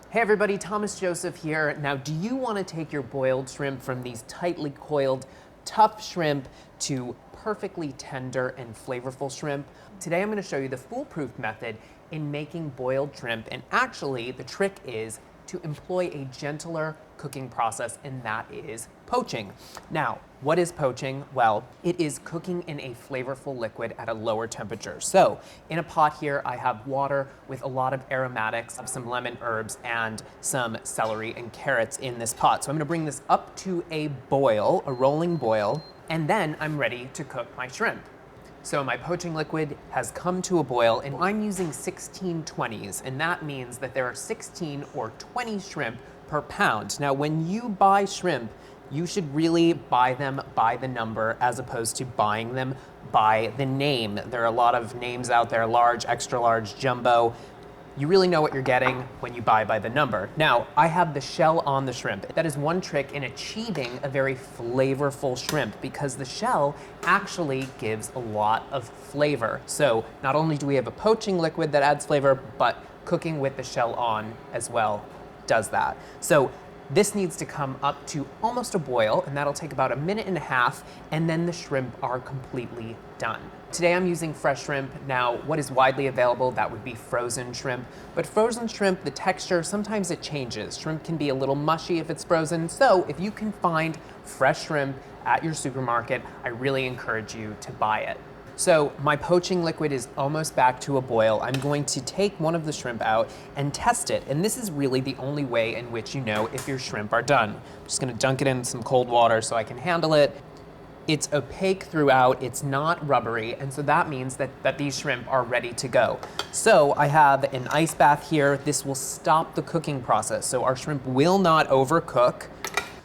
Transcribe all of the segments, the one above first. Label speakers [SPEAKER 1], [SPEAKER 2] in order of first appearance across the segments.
[SPEAKER 1] Hey everybody, Thomas Joseph here. Now, do you want to take your boiled shrimp from these tightly coiled, tough shrimp to perfectly tender and flavorful shrimp? Today I'm going to show you the foolproof method in making boiled shrimp, and actually the trick is to employ a gentler cooking process, and that is poaching. Now, what is poaching? Well, it is cooking in a flavorful liquid at a lower temperature. So, in a pot here, I have water with a lot of aromatics, some lemon herbs, and some celery and carrots in this pot. So I'm gonna bring this up to a boil, a rolling boil, and then I'm ready to cook my shrimp. So my poaching liquid has come to a boil, and I'm using 16/20s, and that means that there are 16 or 20 shrimp per pound. Now, when you buy shrimp, you should really buy them by the number as opposed to buying them by the name. There are a lot of names out there, large, extra large, jumbo. You really know what you're getting when you buy by the number. Now, I have the shell on the shrimp. That is one trick in achieving a very flavorful shrimp, because the shell actually gives a lot of flavor. So not only do we have a poaching liquid that adds flavor, but cooking with the shell on as well does that. So this needs to come up to almost a boil, and that'll take about a minute and a half, and then the shrimp are completely done. Today I'm using fresh shrimp. Now, what is widely available, that would be frozen shrimp. But frozen shrimp, the texture, sometimes it changes. Shrimp can be a little mushy if it's frozen, so if you can find fresh shrimp at your supermarket, I really encourage you to buy it. So my poaching liquid is almost back to a boil. I'm going to take one of the shrimp out and test it. And this is really the only way in which you know if your shrimp are done. I'm just gonna dunk it in some cold water so I can handle it. It's opaque throughout, it's not rubbery, and so that means that these shrimp are ready to go. So I have an ice bath here. This will stop the cooking process, so our shrimp will not overcook.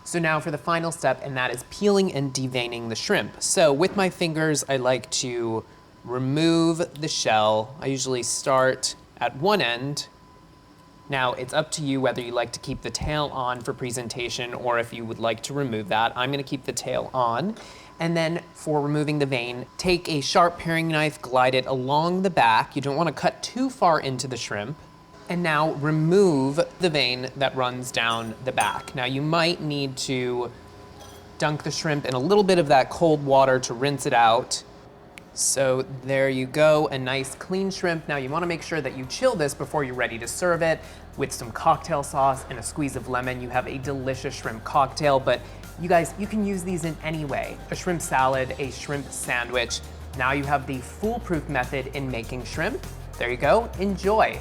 [SPEAKER 1] So now for the final step, and that is peeling and deveining the shrimp. So with my fingers, I like to remove the shell. I usually start at one end. Now, it's up to you whether you like to keep the tail on for presentation or if you would like to remove that. I'm gonna keep the tail on. And then for removing the vein, take a sharp paring knife, glide it along the back. You don't wanna cut too far into the shrimp. And now remove the vein that runs down the back. Now you might need to dunk the shrimp in a little bit of that cold water to rinse it out. So there you go, a nice clean shrimp. Now you wanna make sure that you chill this before you're ready to serve it. With some cocktail sauce and a squeeze of lemon, you have a delicious shrimp cocktail. But you guys, you can use these in any way. A shrimp salad, a shrimp sandwich. Now you have the foolproof method in making shrimp. There you go, enjoy.